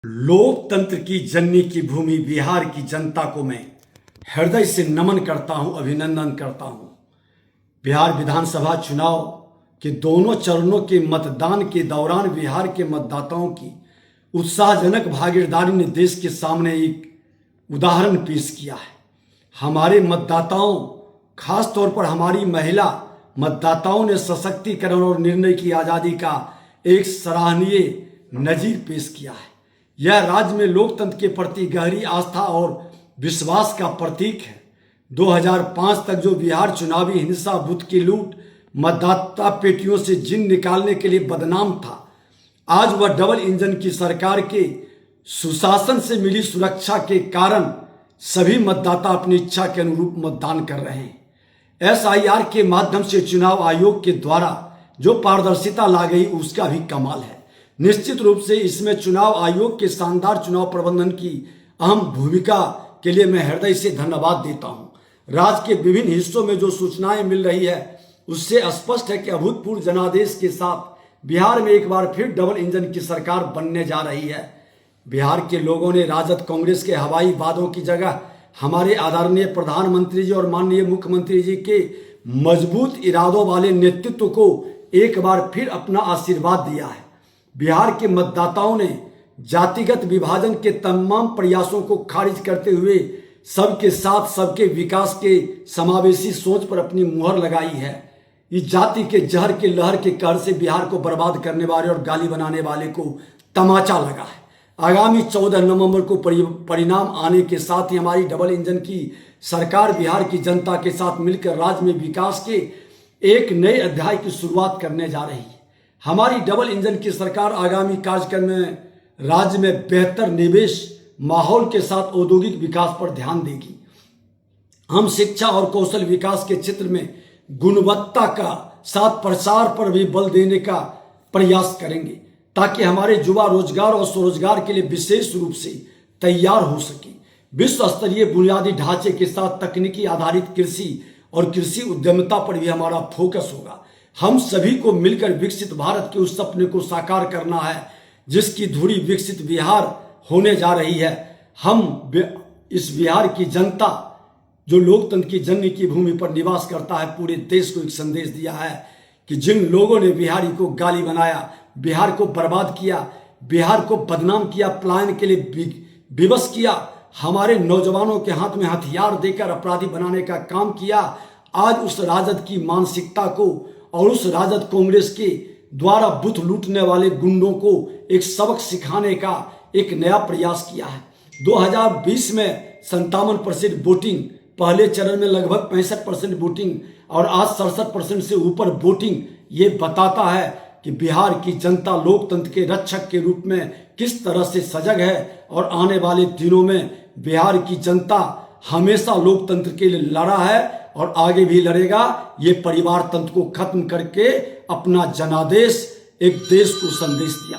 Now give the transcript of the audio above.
लोकतंत्र की जननी की भूमि बिहार की जनता को मैं हृदय से नमन करता हूं, अभिनंदन करता हूं। बिहार विधानसभा चुनाव के दोनों चरणों के मतदान के दौरान बिहार के मतदाताओं की उत्साहजनक भागीदारी ने देश के सामने एक उदाहरण पेश किया है। हमारे मतदाताओं, खास तौर पर हमारी महिला मतदाताओं ने सशक्तिकरण और निर्णय की आज़ादी का एक सराहनीय नजीर पेश किया है। यह राज्य में लोकतंत्र के प्रति गहरी आस्था और विश्वास का प्रतीक है। 2005 तक जो बिहार चुनावी हिंसा, बूथ की लूट, मतदाता पेटियों से जिन निकालने के लिए बदनाम था, आज वह डबल इंजन की सरकार के सुशासन से मिली सुरक्षा के कारण सभी मतदाता अपनी इच्छा के अनुरूप मतदान कर रहे हैं। SIR के माध्यम से चुनाव आयोग के द्वारा जो पारदर्शिता ला गई उसका भी कमाल है। निश्चित रूप से इसमें चुनाव आयोग के शानदार चुनाव प्रबंधन की अहम भूमिका के लिए मैं हृदय से धन्यवाद देता हूं। राज्य के विभिन्न हिस्सों में जो सूचनाएं मिल रही है उससे स्पष्ट है कि अभूतपूर्व जनादेश के साथ बिहार में एक बार फिर डबल इंजन की सरकार बनने जा रही है। बिहार के लोगों ने राजद कांग्रेस के हवाई वादों की जगह हमारे आदरणीय प्रधानमंत्री जी और माननीय मुख्यमंत्री जी के मजबूत इरादों वाले नेतृत्व को एक बार फिर अपना आशीर्वाद दिया है। बिहार के मतदाताओं ने जातिगत विभाजन के तमाम प्रयासों को खारिज करते हुए सबके साथ सबके विकास के समावेशी सोच पर अपनी मुहर लगाई है। इस जाति के जहर के लहर के कहर से बिहार को बर्बाद करने वाले और गाली बनाने वाले को तमाचा लगा है। आगामी 14 नवंबर को परिणाम आने के साथ ही हमारी डबल इंजन की सरकार बिहार की जनता के साथ मिलकर राज्य में विकास के एक नए अध्याय की शुरुआत करने जा रही है। हमारी डबल इंजन की सरकार आगामी कार्यक्रम में राज्य में बेहतर निवेश माहौल के साथ औद्योगिक विकास पर ध्यान देगी। हम शिक्षा और कौशल विकास के क्षेत्र में गुणवत्ता का साथ प्रसार पर भी बल देने का प्रयास करेंगे ताकि हमारे युवा रोजगार और स्वरोजगार के लिए विशेष रूप से तैयार हो सके। विश्व स्तरीय बुनियादी ढांचे के साथ तकनीकी आधारित कृषि और कृषि उद्यमिता पर भी हमारा फोकस होगा। हम सभी को मिलकर विकसित भारत के उस सपने को साकार करना है जिसकी धुरी विकसित बिहार होने जा रही है। हम इस बिहार की जनता जो लोकतंत्र की जननी की भूमि पर निवास करता है, पूरे देश को एक संदेश दिया है कि जिन लोगों ने बिहारी को गाली बनाया, बिहार को बर्बाद किया, बिहार को बदनाम किया, पलायन के लिए विवश किया, हमारे नौजवानों के हाथ में हथियार देकर अपराधी बनाने का काम किया, आज उस राजद की मानसिकता को और उस राजद कांग्रेस के द्वारा बूथ लूटने वाले गुंडों को एक सबक सिखाने का एक नया प्रयास किया है। 2020 में 57% वोटिंग, पहले चरण में लगभग 65% वोटिंग और आज 67% से ऊपर वोटिंग, ये बताता है कि बिहार की जनता लोकतंत्र के रक्षक के रूप में किस तरह से सजग है और आने वाले दिनों में बिहार की जनता हमेशा लोकतंत्र के लिए लड़ा है और आगे भी लड़ेगा। ये परिवार तंत्र को खत्म करके अपना जनादेश एक देश को संदेश दिया।